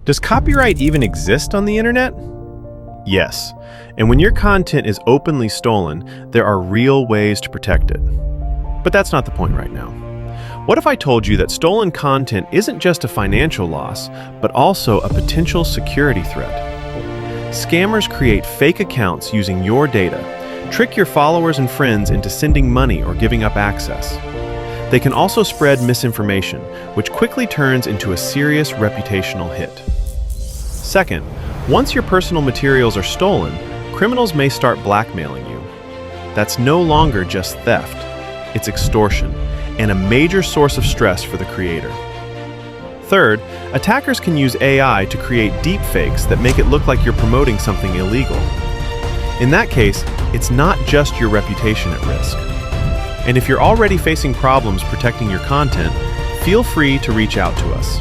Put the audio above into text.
Does copyright even exist on the internet? Yes. And when your content is openly stolen, there are real ways to protect it. But that's not the point right now. What if I told you that stolen content isn't just a financial loss, but also a potential security threat? Scammers create fake accounts using your data, trick your followers and friends into sending money or giving up access. They can also spread misinformation, which quickly turns into a serious reputational hit. Second, once your personal materials are stolen, criminals may start blackmailing you. That's no longer just theft, it's extortion, and a major source of stress for the creator. Third, attackers can use AI to create deepfakes that make it look like you're promoting something illegal. In that case, it's not just your reputation at risk. And if you're already facing problems protecting your content, feel free to reach out to us.